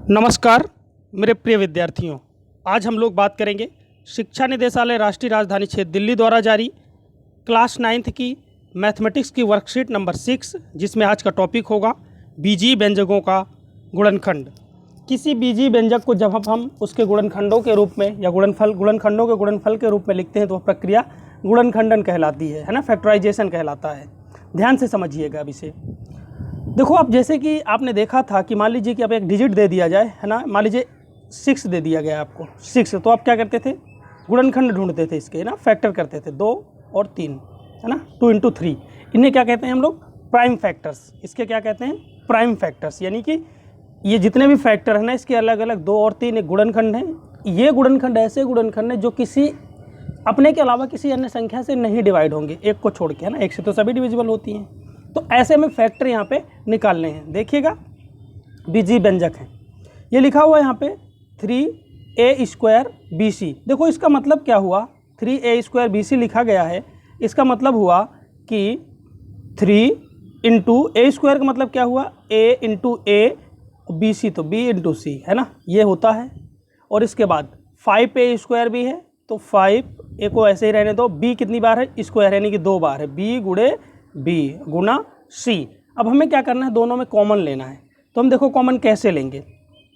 नमस्कार मेरे प्रिय विद्यार्थियों, आज हम लोग बात करेंगे शिक्षा निदेशालय राष्ट्रीय राजधानी क्षेत्र दिल्ली द्वारा जारी क्लास 9th की मैथमेटिक्स की वर्कशीट नंबर 6, जिसमें आज का टॉपिक होगा बीजीय व्यंजकों का गुणनखंड। किसी बीजीय व्यंजक को जब हम उसके गुणनखंडों के रूप में या गुणनखंडों के गुणनफल के रूप में लिखते हैं तो वह प्रक्रिया गुणनखंडन कहलाती है ना, फैक्टराइजेशन कहलाता है। ध्यान से समझिएगा अब इसे। देखो, अब जैसे कि आपने देखा था कि मान लीजिए कि अब एक डिजिट दे दिया जाए, है ना, मान लीजिए 6 दे दिया गया आपको 6, तो आप क्या करते थे, गुणनखंड ढूंढते थे इसके, ना, फैक्टर करते थे 2 और 3, है ना, 2 × 3। इन्हें क्या कहते हैं हम लोग, प्राइम फैक्टर्स। इसके क्या कहते हैं, प्राइम फैक्टर्स। यानी कि ये जितने भी फैक्टर हैं ना, इसके अलग अलग 2 और 3 एक गुणनखंड हैं। ये गुणनखंड ऐसे गुणनखंड हैं जो किसी अपने के अलावा किसी अन्य संख्या से नहीं डिवाइड होंगे, एक को छोड़ के, है ना, एक से तो सभी डिविजिबल होती हैं। तो ऐसे में फैक्टर यहाँ पे निकालने हैं। देखिएगा, बीजीय व्यंजक हैं, ये लिखा हुआ है यहाँ पे 3a² BC। देखो इसका मतलब क्या हुआ, 3a² BC लिखा गया है, इसका मतलब हुआ कि 3 × a² का मतलब क्या हुआ, a × a, BC तो b × c, है ना, ये होता है। और इसके बाद 5a² भी है, तो 5 a को ऐसे ही रहने दो, b कितनी बार है, स्क्वायर, यानी कि 2 बार है, b × b गुना c। अब हमें क्या करना है, दोनों में कॉमन लेना है। तो हम देखो कॉमन कैसे लेंगे।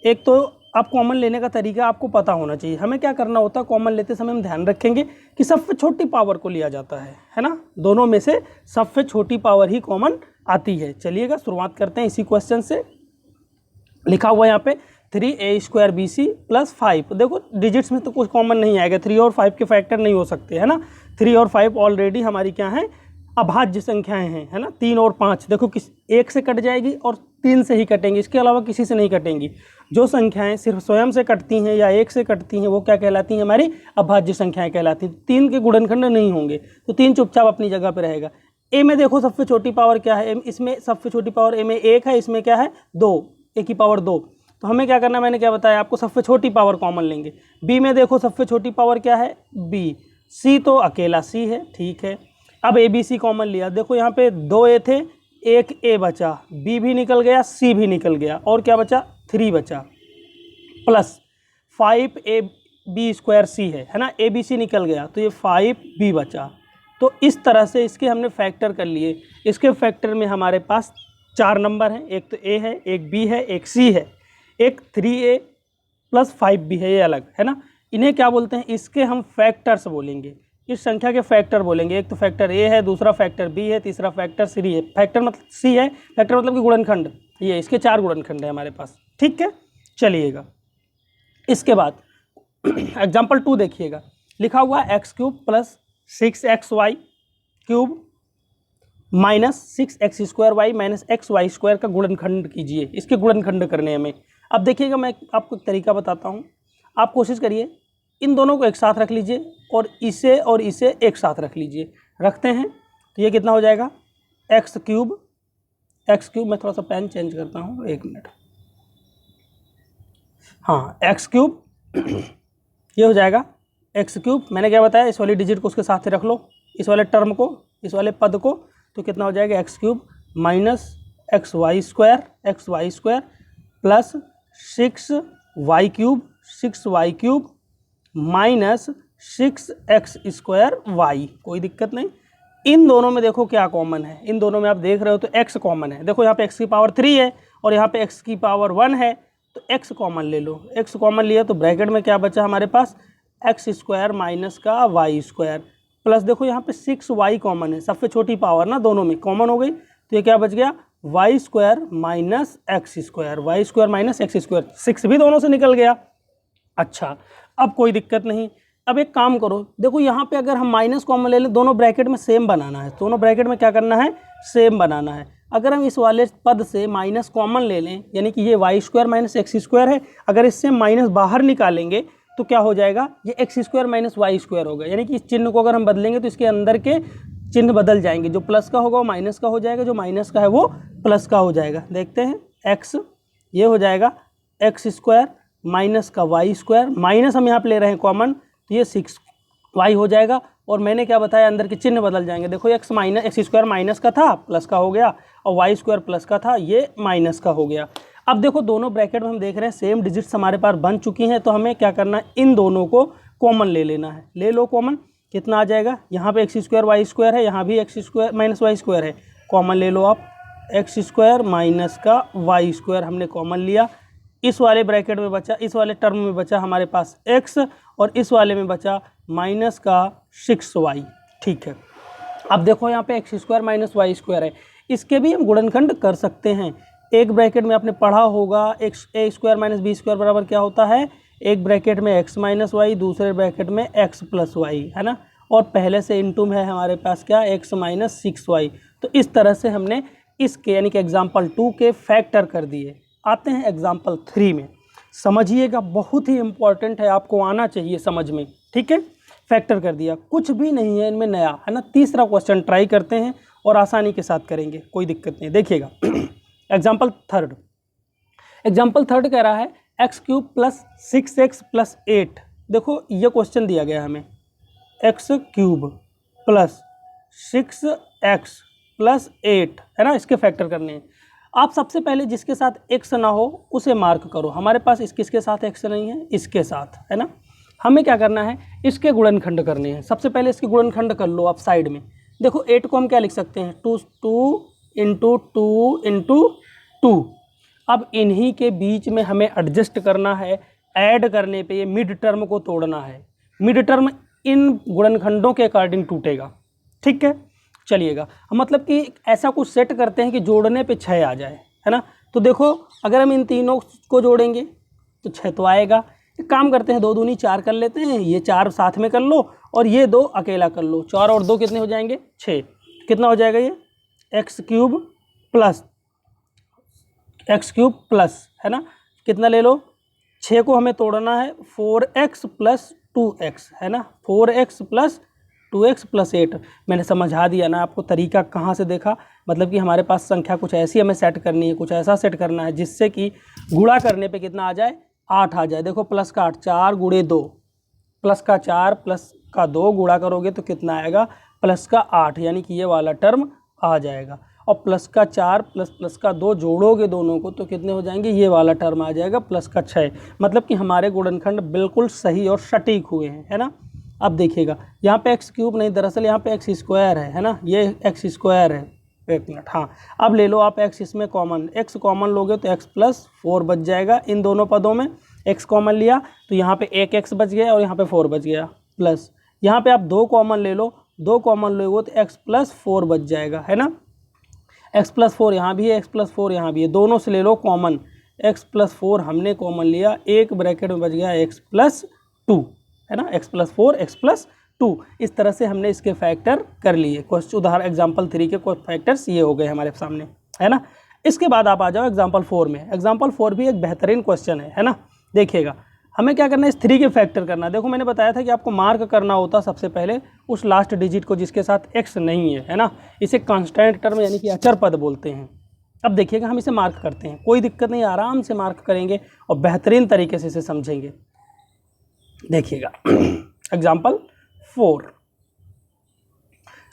एक तो अब कॉमन लेने का तरीका आपको पता होना चाहिए। हमें क्या करना होता है, कॉमन लेते समय हम ध्यान रखेंगे कि सबसे छोटी पावर को लिया जाता है ना, दोनों में से सबसे छोटी पावर ही कॉमन आती है। चलिएगा शुरुआत करते हैं इसी क्वेश्चन से। लिखा हुआ है यहाँ पे 3a² BC + 5। देखो डिजिट्स में तो कुछ कॉमन नहीं आएगा, 3 और 5 के फैक्टर नहीं हो सकते, है ना। 3 और 5 ऑलरेडी हमारी क्या है, अभाज्य संख्याएं हैं, है ना। 3 और 5 देखो किस एक से कट जाएगी और 3 से ही कटेंगी, इसके अलावा किसी से नहीं कटेंगी। जो संख्याएं सिर्फ स्वयं से कटती हैं या एक से कटती हैं वो क्या कहलाती हैं, हमारी अभाज्य संख्याएं कहलाती हैं। 3 के गुणनखंड नहीं होंगे, तो 3 चुपचाप अपनी जगह पे रहेगा। ए में देखो सबसे छोटी पावर क्या है, इसमें सबसे छोटी पावर ए में 1 है, इसमें क्या है 2, ए की पावर 2। तो हमें क्या करना है, मैंने क्या बताया आपको, सबसे छोटी पावर कॉमन लेंगे। बी में देखो सबसे छोटी पावर क्या है, बी। सी तो अकेला सी है, ठीक है। अब ए बी सी कॉमन लिया, देखो यहाँ पे 2 ए थे, 1 ए बचा, बी भी निकल गया, सी भी निकल गया, और क्या बचा, 3 बचा, प्लस 5ab² c है ना, ए बी सी निकल गया तो ये 5b बचा। तो इस तरह से इसके हमने फैक्टर कर लिए। इसके फैक्टर में हमारे पास 4 नंबर हैं, एक तो ए है, एक बी है, एक सी है, एक 3a + 5b है, ये अलग, है ना। इन्हें क्या बोलते हैं, इसके हम फैक्टर्स बोलेंगे, इस संख्या के फैक्टर बोलेंगे। एक तो फैक्टर ए है, दूसरा फैक्टर बी है, तीसरा फैक्टर सी है। फैक्टर मतलब सी है, फैक्टर मतलब कि गुणनखंड, ये इसके 4 गुणनखंड है हमारे पास, ठीक है। चलिएगा इसके बाद एग्जाम्पल 2 देखिएगा। लिखा हुआ x³ + 6xy³ - 6x² -xy² का गुणनखंड कीजिए। इसके गुणनखंड करने हमें। अब देखिएगा, मैं आपको एक तरीका बताता हूँ, आप कोशिश करिए इन दोनों को एक साथ रख लीजिए और इसे एक साथ रख लीजिए। रखते हैं तो ये कितना हो जाएगा, x³ मैं थोड़ा सा पेन चेंज करता हूँ, 1 मिनट। हाँ, x³ ये हो जाएगा x³। मैंने क्या बताया, इस वाली डिजिट को उसके साथ ही रख लो, इस वाले टर्म को, इस वाले पद को, तो कितना हो जाएगा, x³ - xy² plus 6y³ -6x² कोई दिक्कत नहीं। इन दोनों में देखो क्या कॉमन है, इन दोनों में आप देख रहे हो तो x कॉमन है। देखो यहाँ पे x की पावर 3 है और यहाँ पे x की पावर 1 है, तो x कॉमन ले लो। x कॉमन लिया तो ब्रैकेट में क्या बचा हमारे पास, x² - का y² प्लस देखो यहाँ पे 6y कॉमन है, सबसे छोटी पावर ना दोनों में कॉमन हो गई, तो ये क्या बच गया, y² - x², 6 भी दोनों से निकल गया। अच्छा, अब कोई दिक्कत नहीं। अब एक काम करो, देखो यहाँ पे अगर हम माइनस कॉमन ले लें, दोनों ब्रैकेट में सेम बनाना है, दोनों ब्रैकेट में क्या करना है, सेम बनाना है। अगर हम इस वाले पद से माइनस कॉमन ले लें, यानी कि ये y² - x² है, अगर इससे माइनस बाहर निकालेंगे तो क्या हो जाएगा, ये x² - y² होगा। यानी कि इस चिन्ह को अगर हम बदलेंगे तो इसके अंदर के चिन्ह बदल जाएंगे, जो प्लस का होगा वो माइनस का हो जाएगा, जो माइनस का है वो प्लस का हो जाएगा। देखते हैं, x ये हो जाएगा x² माइनस का y², माइनस हम यहाँ पे ले रहे हैं कॉमन, तो ये 6y हो जाएगा। और मैंने क्या बताया, अंदर के चिन्ह बदल जाएंगे। देखो x² माइनस का था, प्लस का हो गया, और y² प्लस का था, ये माइनस का हो गया। अब देखो दोनों ब्रैकेट में हम देख रहे हैं सेम डिजिट्स हमारे पास बन चुकी हैं, तो हमें क्या करना है, इन दोनों को कॉमन ले लेना है। ले लो कॉमन, कितना आ जाएगा, यहाँ पे एक्स स्क्वायर वाई स्क्वायर है, यहाँ भी x square minus y square है, कॉमन ले लो आप, एक्स स्क्वायर माइनस का वाई स्क्वायर हमने कॉमन लिया। इस वाले ब्रैकेट में बचा, इस वाले टर्म में बचा हमारे पास x और इस वाले में बचा माइनस का 6y। ठीक है, अब देखो यहाँ पे x square minus y square है, इसके भी हम गुणनखंड कर सकते हैं। एक ब्रैकेट में आपने पढ़ा होगा एक्स ए स्क्वायर माइनस बी स्क्वायर बराबर क्या होता है, एक ब्रैकेट में x माइनस वाई, दूसरे ब्रैकेट में x प्लस वाई, है ना, और पहले से इनटू में है हमारे पास क्या, x माइनस 6y। तो इस तरह से हमने इसके यानी कि एग्जाम्पल 2 के फैक्टर कर दिए। आते हैं एग्जाम्पल 3 में, समझिएगा, बहुत ही इंपॉर्टेंट है, आपको आना चाहिए समझ में। ठीक है, फैक्टर कर दिया, कुछ भी नहीं है इनमें नया, है ना। तीसरा क्वेश्चन ट्राई करते हैं और आसानी के साथ करेंगे, कोई दिक्कत नहीं। देखिएगा एग्जाम्पल थर्ड, एग्जाम्पल थर्ड कह रहा है x cube plus 6x plus 8। देखो ये क्वेश्चन दिया गया हमें, x cube plus 6x plus 8, है ना, इसके फैक्टर करने हैं। आप सबसे पहले जिसके साथ x ना हो उसे मार्क करो। हमारे पास किसके साथ x नहीं है, इसके साथ, है ना। हमें क्या करना है, इसके गुणनखंड करने हैं। सबसे पहले इसके गुणनखंड कर लो आप साइड में। देखो 8 को हम क्या लिख सकते हैं, 2 इंटू 2 इंटू 2। अब इन्हीं के बीच में हमें एडजस्ट करना है, ऐड करने पे ये मिड टर्म को तोड़ना है। मिड टर्म इन गुणनखंडों के अकॉर्डिंग टूटेगा। ठीक है, चलिएगा, मतलब कि ऐसा कुछ सेट करते हैं कि जोड़ने पे 6 आ जाए, है ना। तो देखो अगर हम इन तीनों को जोड़ेंगे तो 6 तो आएगा। एक काम करते हैं, 2 दूनी 4 कर लेते हैं, ये 4 साथ में कर लो और ये 2 अकेला कर लो। 4 और 2 कितने हो जाएंगे, 6। कितना हो जाएगा ये, एक्स क्यूब प्लस, है ना, कितना ले लो, 6 को हमें तोड़ना है, 4x प्लस 2x, है ना, 4x प्लस 2x प्लस 8। मैंने समझा दिया ना आपको, तरीका कहाँ से देखा, मतलब कि हमारे पास संख्या कुछ ऐसी हमें सेट करनी है, कुछ ऐसा सेट करना है जिससे कि गुणा करने पे कितना आ जाए, 8 आ जाए। देखो प्लस का 8, 4 गुणे 2, प्लस का 4 प्लस का 2 गुणा करोगे तो कितना आएगा, प्लस का 8, यानी कि ये वाला टर्म आ जाएगा। और प्लस का 4 प्लस का 2 जोड़ोगे दोनों को तो कितने हो जाएंगे, ये वाला टर्म आ जाएगा प्लस का 6। मतलब कि हमारे गुणनखंड बिल्कुल सही और सटीक हुए हैं, है ना। अब देखिएगा यहाँ पे एक्स क्यूब नहीं, दरअसल यहाँ पे एक्स स्क्वायर है ना, ये एक्स स्क्वायर है। एक मिनट, हाँ, अब ले लो आप एक्स इसमें कॉमन, एक्स कॉमन लोगे तो एक्स प्लस 4 बच जाएगा। इन दोनों पदों में एक्स कॉमन लिया तो यहाँ पे एक एक्स बच गया और यहाँ पे 4 बच गया, प्लस यहाँ पे आप 2 कॉमन ले लो, 2 कॉमन लोगे तो एक्स प्लस 4 बच जाएगा, है ना। एक्स प्लस 4 यहाँ भी है, एक्स प्लस 4 यहाँ भी है, दोनों से ले लो कॉमन, एक्स प्लस 4 हमने कॉमन लिया, एक ब्रैकेट में बच गया एक्स प्लस 2, है ना, एक्स प्लस 4 एक्स प्लस 2। इस तरह से हमने इसके फैक्टर कर लिए। क्वेश्चन उदाहरण एग्जाम्पल 3 के कुछ फैक्टर्स ये हो गए हमारे सामने, है ना। इसके बाद आप आ जाओ एग्जाम्पल 4 में। एग्जाम्पल 4 भी एक बेहतरीन क्वेश्चन है ना। देखिएगा हमें क्या करना है, इस 3 के फैक्टर करना है। देखो मैंने बताया था कि आपको मार्क करना होता सबसे पहले उस लास्ट डिजिट को जिसके साथ एक्स नहीं है, है ना। इसे कांस्टेंट टर्म यानी कि अचर पद बोलते हैं। अब देखिएगा हम इसे मार्क करते हैं, कोई दिक्कत नहीं, आराम से मार्क करेंगे और बेहतरीन तरीके से इसे समझेंगे। देखिएगा एग्जाम्पल 4,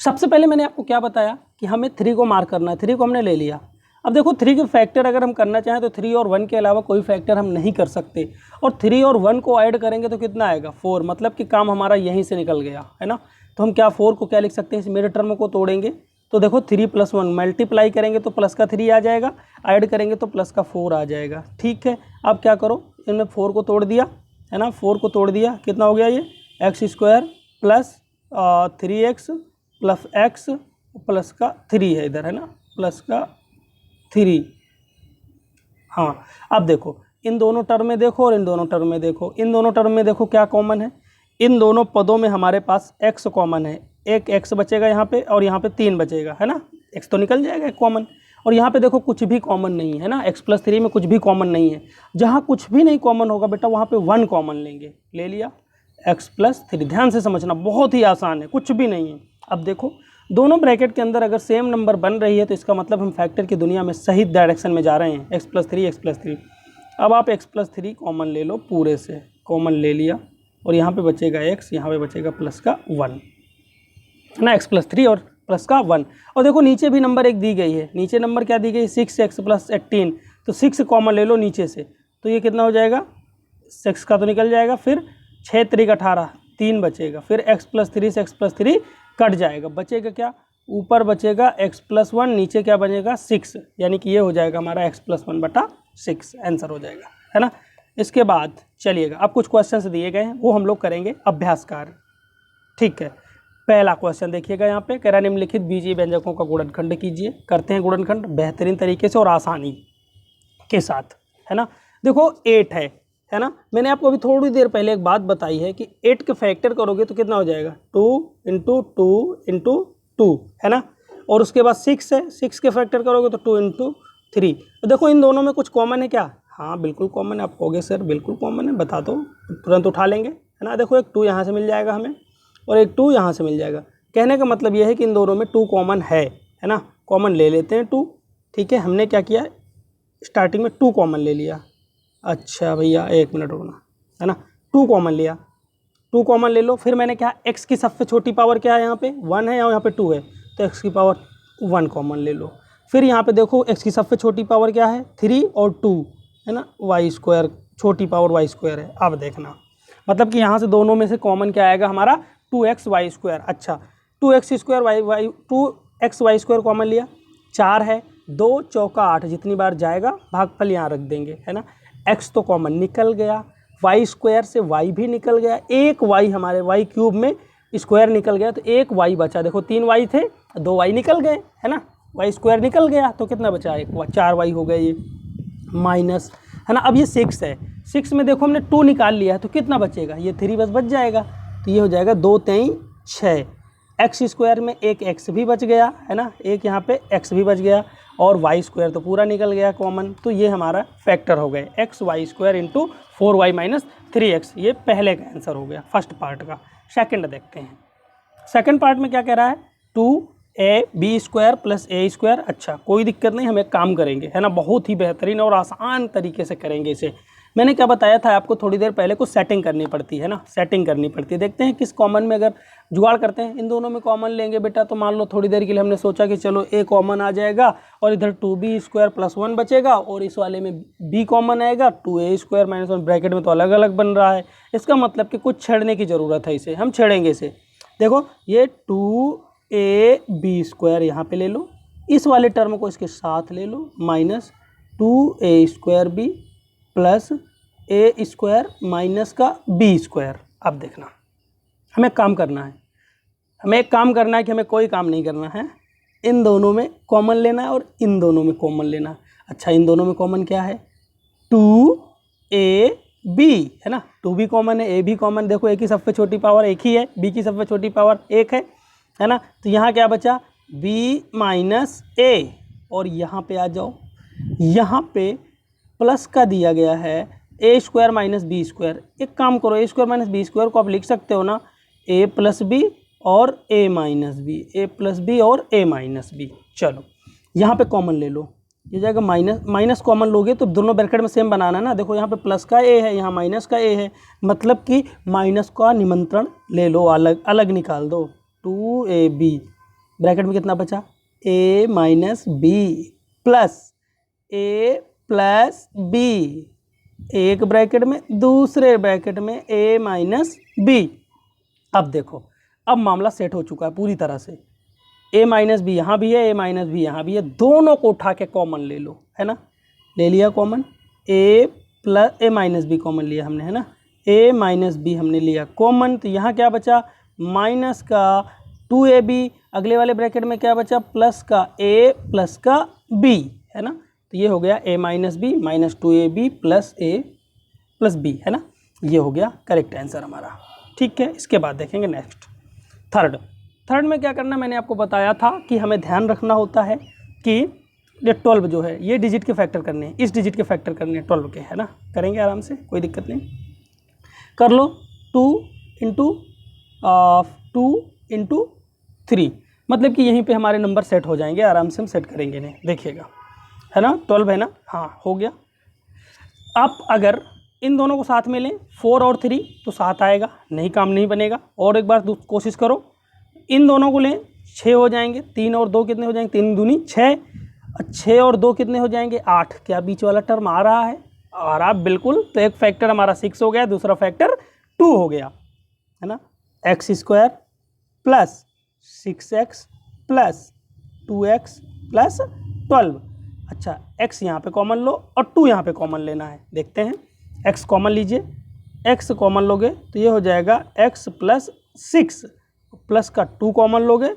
सबसे पहले मैंने आपको क्या बताया कि हमें 3 को मार्क करना है, 3 को हमने ले लिया। अब देखो 3 के फैक्टर अगर हम करना चाहें तो 3 और 1 के अलावा कोई फैक्टर हम नहीं कर सकते, और 3 और 1 को ऐड करेंगे तो कितना आएगा, 4। मतलब कि काम हमारा यहीं से निकल गया, है ना। तो हम क्या 4 को क्या लिख सकते हैं, इस मिड टर्म को तोड़ेंगे तो देखो 3 + 1 मल्टीप्लाई करेंगे तो प्लस का 3 आ जाएगा, ऐड करेंगे तो प्लस का 4 आ जाएगा। ठीक है, अब क्या करो, इनमें 4 को तोड़ दिया, है ना, 4 को तोड़ दिया, कितना हो गया ये, x square plus 3x plus x plus का 3 है इधर, है ना, प्लस का 3। हाँ, अब देखो इन दोनों टर्म में देखो और इन दोनों टर्म में देखो, इन दोनों टर्म में देखो क्या कॉमन है, इन दोनों पदों में हमारे पास x कॉमन है, एक x बचेगा यहाँ पे और यहाँ पे 3 बचेगा, है ना, x तो निकल जाएगा कॉमन। और यहाँ पे देखो कुछ भी कॉमन नहीं है ना, x + 3 में कुछ भी कॉमन नहीं है। जहाँ कुछ भी नहीं कॉमन होगा बेटा वहाँ पे 1 कॉमन लेंगे, ले लिया, x + 3। ध्यान से समझना, बहुत ही आसान है, कुछ भी नहीं है। अब देखो दोनों ब्रैकेट के अंदर अगर सेम नंबर बन रही है तो इसका मतलब हम फैक्टर की दुनिया में सही डायरेक्शन में जा रहे हैं, x + 3 x + 3। अब आप x + 3 कॉमन ले लो, पूरे से कॉमन ले लिया और यहाँ पे बचेगा x, यहाँ पे बचेगा प्लस का 1 ना, x + 3 और प्लस का 1। और देखो नीचे भी नंबर एक दी गई है, नीचे नंबर क्या दी गई, 6x + 18। तो 6 कॉमन ले लो नीचे से, तो ये कितना हो जाएगा, 6 का तो निकल जाएगा, फिर 6 3 18, 3 बचेगा, फिर x+3 से x+3 कट जाएगा, बचेगा क्या, ऊपर बचेगा x+1, नीचे क्या बनेगा 6, यानी कि ये हो जाएगा हमारा x+1/6 आंसर हो जाएगा, है ना। इसके बाद चलिएगा, अब कुछ क्वेश्चंस दिए गए हैं वो हम लोग करेंगे अभ्यास कार्य, ठीक है। पहला क्वेश्चन देखिएगा, यहाँ पे कह रहा निम्नलिखित बीजीय व्यंजकों का गुणनखंड कीजिए। करते हैं गुणनखंड बेहतरीन तरीके से और आसानी के साथ, है ना। देखो 8 है ना, मैंने आपको अभी थोड़ी देर पहले एक बात बताई है कि 8 के फैक्टर करोगे तो कितना हो जाएगा, 2 × 2 × 2, है ना। और उसके बाद 6 है, 6 के फैक्टर करोगे तो 2 × 3। तो देखो इन दोनों में कुछ कॉमन है क्या, हाँ बिल्कुल कॉमन है। आप कहोगे सर बिल्कुल कॉमन है, बता दो, तुरंत उठा लेंगे, है ना। देखो एक 2 यहाँ से मिल जाएगा हमें और एक 2 यहाँ से मिल जाएगा। कहने का मतलब ये है कि इन दोनों में 2 कॉमन है ना। कॉमन ले लेते हैं 2, ठीक है। हमने क्या किया, स्टार्टिंग में 2 कॉमन ले लिया। अच्छा भैया 1 मिनट रुकना, है ना। 2 कॉमन लिया, 2 कॉमन ले लो। फिर मैंने क्या, x की सबसे छोटी पावर क्या है, यहाँ पे 1 है और यहाँ पे 2 है, तो x की पावर 1 कॉमन ले लो। फिर यहाँ पे देखो x की सबसे छोटी पावर क्या है, 3 और 2, है ना, y², छोटी पावर y² है। अब देखना मतलब कि यहाँ से दोनों में से कॉमन क्या आएगा हमारा, 2xy²। अच्छा 2xy² कॉमन लिया, 4 है, 2 चौका 8, जितनी बार जाएगा भागफल यहाँ रख देंगे, है ना। x तो कॉमन निकल गया, y² से y भी निकल गया, एक y हमारे y³ में स्क्वायर निकल गया, तो एक y बचा। देखो 3 y थे, 2 y निकल गए, है ना, y² निकल गया, तो कितना बचा, 4 y हो गए ये, माइनस, है ना। अब ये 6 है, 6 में देखो हमने 2 निकाल लिया है, तो कितना बचेगा, ये 3 बस बच जाएगा, तो ये हो जाएगा 2 3 6। x² में एक x भी बच गया, है ना, एक यहाँ पे x भी बच गया, और y² तो पूरा निकल गया कॉमन। तो ये हमारा फैक्टर हो गए xy² × 4y - 3x। ये पहले का आंसर हो गया फर्स्ट पार्ट का। सेकंड देखते हैं, सेकंड पार्ट में क्या कह रहा है, 2ab² + a²। अच्छा कोई दिक्कत नहीं, हम एक काम करेंगे, है ना, बहुत ही बेहतरीन और आसान तरीके से करेंगे इसे। मैंने क्या बताया था आपको थोड़ी देर पहले, कुछ सेटिंग करनी पड़ती है ना, सेटिंग करनी पड़ती है। देखते हैं किस कॉमन में, अगर जुगाड़ करते हैं, इन दोनों में कॉमन लेंगे बेटा, तो मान लो थोड़ी देर के लिए हमने सोचा कि चलो a कॉमन आ जाएगा और इधर 2b² + 1 बचेगा, और इस वाले में b कॉमन आएगा, 2a² - 1 ब्रैकेट में तो अलग अलग बन रहा है। इसका मतलब कि कुछ छेड़ने की ज़रूरत है, इसे हम छेड़ेंगे इसे। देखो ये 2ab² यहाँ पे ले लो, इस वाले टर्म को इसके साथ ले लो, minus 2a² plus a² minus का b²। अब देखना हमें काम करना है, हमें एक काम करना है कि हमें कोई काम नहीं करना है, इन दोनों में कॉमन लेना है और इन दोनों में कॉमन लेना है। अच्छा इन दोनों में कॉमन क्या है, 2ab, है ना, 2 भी कॉमन है, a भी कॉमन। देखो a की सबसे छोटी पावर एक ही है, b की सबसे छोटी पावर 1 है ना। तो यहाँ क्या बचा, b - a, और यहाँ पे आ जाओ, यहाँ पे प्लस का दिया गया है a² - b²। एक काम करो, a² - b² को आप लिख सकते हो ना, a + b और a - b, a + b और a - b। चलो यहाँ पे कॉमन ले लो, ये जाएगा माइनस कॉमन लोगे तो दोनों ब्रैकेट में सेम बनाना ना। देखो यहाँ पे प्लस का a है, यहाँ माइनस का a है, मतलब कि माइनस का निमंत्रण ले लो, अलग अलग निकाल दो। 2ab ब्रैकेट में कितना बचा, a - b plus a + b, एक ब्रैकेट में, दूसरे ब्रैकेट में a - b। अब देखो अब मामला सेट हो चुका है पूरी तरह से, a - b यहाँ भी है, a - b यहाँ भी है, दोनों को उठा के कॉमन ले लो, है ना। ले लिया कॉमन, a - b कॉमन लिया हमने, है ना, a - b हमने लिया कॉमन। तो यहाँ क्या बचा, माइनस का 2ab, अगले वाले ब्रैकेट में क्या बचा, प्लस का a प्लस का b, है ना। तो ये हो गया a - b - 2ab plus a plus b, है ना। ये हो गया करेक्ट आंसर हमारा, ठीक है। इसके बाद देखेंगे नेक्स्ट थर्ड में क्या करना, मैंने आपको बताया था कि हमें ध्यान रखना होता है कि ये 12 जो है ये डिजिट के फैक्टर करने हैं, इस डिजिट के फैक्टर करने हैं 12 के, है ना। करेंगे आराम से, कोई दिक्कत नहीं, कर लो। 2 × 3, मतलब कि यहीं पे हमारे नंबर सेट हो जाएंगे, आराम से हम सेट करेंगे इन्हें, देखिएगा, है ना। 12 है ना, हाँ हो गया। आप अगर इन दोनों को साथ में लें 4 और 3 तो 7 आएगा, नहीं काम नहीं बनेगा। और एक बार कोशिश करो, इन दोनों को लें 6 हो जाएंगे, 3 और 2 कितने हो जाएंगे, 3 दूनी 6, 6 और 2 कितने हो जाएंगे 8। क्या बीच वाला टर्म आ रहा है? आ रहा बिल्कुल। तो एक फैक्टर हमारा 6 हो गया, दूसरा फैक्टर 2 हो गया, है ना। X square plus 6x plus 2x plus 12। अच्छा, x यहाँ पे कॉमन लो और 2 यहाँ पे कॉमन लेना है। देखते हैं, x कॉमन लीजिए, x कॉमन लोगे तो ये हो जाएगा x प्लस 6 प्लस का 2 कॉमन लोगे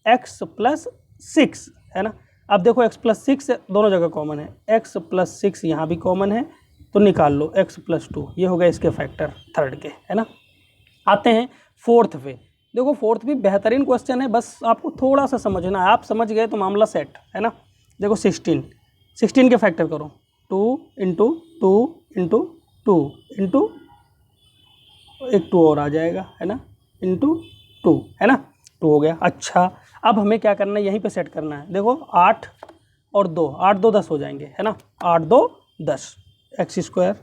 x प्लस 6, है ना। अब देखो x प्लस 6 दोनों जगह कॉमन है, x प्लस 6 यहाँ भी कॉमन है, तो निकाल लो x प्लस 2। ये हो गया इसके फैक्टर थर्ड के, है ना। आते हैं फोर्थ पे। देखो फोर्थ भी बेहतरीन क्वेश्चन है, बस आपको थोड़ा सा समझना है। आप समझ गए तो मामला सेट, है ना। देखो 16 के फैक्टर करो, 2 इंटू 2 इंटू 2 इंटू एक 2 और आ जाएगा, है ना, इंटू 2, है ना, 2 हो गया। अच्छा, अब हमें क्या करना है, यहीं पे सेट करना है। देखो 8 और 2, 8 2 10 हो जाएंगे, है ना, 8 2 10। एक्स स्क्वायर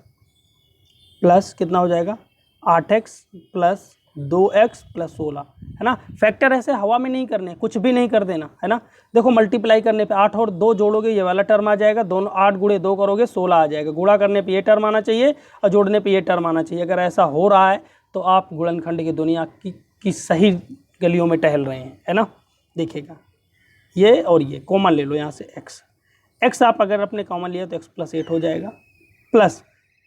प्लस कितना हो जाएगा 8x प्लस 2x प्लस 16, है ना। फैक्टर ऐसे हवा में नहीं करने, कुछ भी नहीं कर देना, है ना। देखो मल्टीप्लाई करने पे 8 और 2 जोड़ोगे ये वाला टर्म आ जाएगा, दोनों 8 गुणे 2 करोगे 16 आ जाएगा। गुणा करने पे ये टर्म आना चाहिए और जोड़ने पे ये टर्म आना चाहिए। अगर ऐसा हो रहा है तो आप गुणनखंड की दुनिया की सही गलियों में टहल रहे हैं, है ना। देखिएगा ये और ये कॉमन ले लो यहाँ से, x आप अगर अपने कॉमन लिया तो x प्लस 8 हो जाएगा, प्लस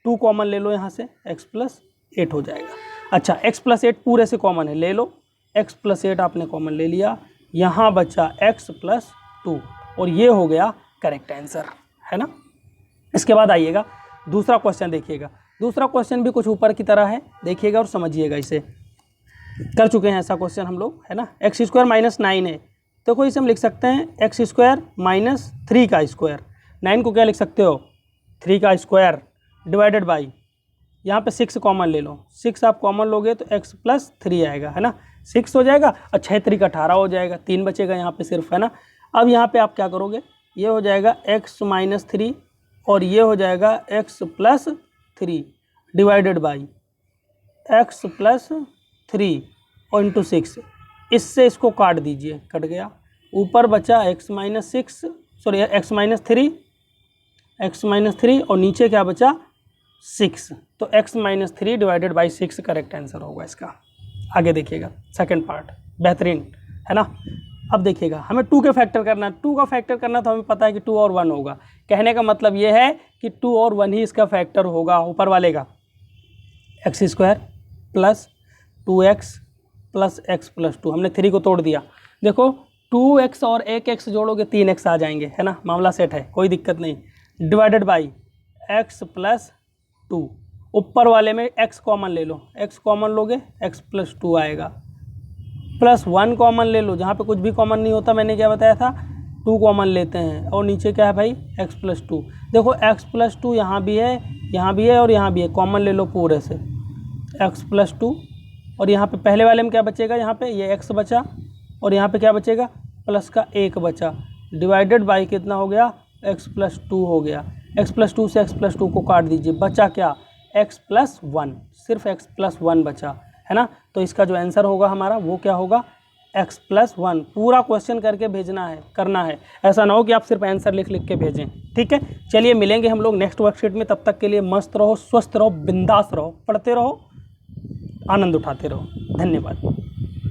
2 कॉमन ले लो यहाँ से, x प्लस 8 हो जाएगा। अच्छा, x प्लस 8 पूरे से कॉमन है, ले लो, x प्लस 8 आपने कॉमन ले लिया, यहाँ बचा x प्लस 2 और ये हो गया करेक्ट आंसर, है ना। इसके बाद आइएगा दूसरा क्वेश्चन देखिएगा। दूसरा क्वेश्चन भी कुछ ऊपर की तरह है, देखिएगा और समझिएगा। इसे कर चुके हैं ऐसा क्वेश्चन हम लोग, है ना। एक्स स्क्वायर माइनस 9 है, तो कोई इसे हम लिख सकते हैं एक्स स्क्वायर माइनस 3 का स्क्वायर। 9 को क्या लिख सकते हो 3 का स्क्वायर डिवाइडेड बाई, यहाँ पे 6 कॉमन ले लो, 6 आप कॉमन लोगे तो x प्लस 3 आएगा, है ना, 6 हो जाएगा और 6 3 का 18 हो जाएगा, 3 बचेगा यहाँ पे सिर्फ, है ना। अब यहाँ पे आप क्या करोगे, ये हो जाएगा x माइनस 3 और ये हो जाएगा x plus 3 divided by x plus 3 और इंटू 6। इससे इसको काट दीजिए, कट गया। ऊपर बचा x minus 6, sorry x minus 3 और नीचे क्या बचा 6, तो x minus 3 divided by 6 correct answer होगा इसका। आगे देखिएगा सेकंड पार्ट, बेहतरीन, है ना। अब देखिएगा हमें 2 के फैक्टर करना है। 2 का फैक्टर करना तो हमें पता है कि 2 और 1 होगा। कहने का मतलब ये है कि 2 और 1 ही इसका फैक्टर होगा, ऊपर वाले का। X square plus 2x plus x plus 2, हमने 3 को तोड़ दिया। देखो 2x और 1x जोड़ोगे 3x आ जाएंगे, है ना, मामला सेट है, कोई दिक्कत नहीं। डिवाइडेड बाई x प्लस 2, ऊपर वाले में x कॉमन ले लो, x कॉमन लोगे x प्लस 2 आएगा, प्लस 1 कॉमन ले लो, जहाँ पे कुछ भी कॉमन नहीं होता, मैंने क्या बताया था 2 कॉमन लेते हैं, और नीचे क्या है भाई x प्लस 2। देखो x प्लस 2 यहाँ भी है, यहाँ भी है और यहाँ भी है, कॉमन ले लो पूरे से, x प्लस 2 और यहाँ पे पहले वाले में क्या बचेगा, यहाँ पे ये x बचा और यहाँ पे क्या बचेगा प्लस का 1 बचा, डिवाइडेड बाई कितना हो गया x प्लस 2 हो गया। x प्लस 2 से x प्लस 2 को काट दीजिए, बचा क्या x प्लस 1, सिर्फ x प्लस 1 बचा, है ना। तो इसका जो आंसर होगा हमारा वो क्या होगा x प्लस 1। पूरा क्वेश्चन करके भेजना है, करना है, ऐसा ना हो कि आप सिर्फ आंसर लिख लिख के भेजें, ठीक है। चलिए मिलेंगे हम लोग नेक्स्ट वर्कशीट में, तब तक के लिए मस्त रहो, स्वस्थ रहो, बिंदास रहो, पढ़ते रहो, आनंद उठाते रहो। धन्यवाद।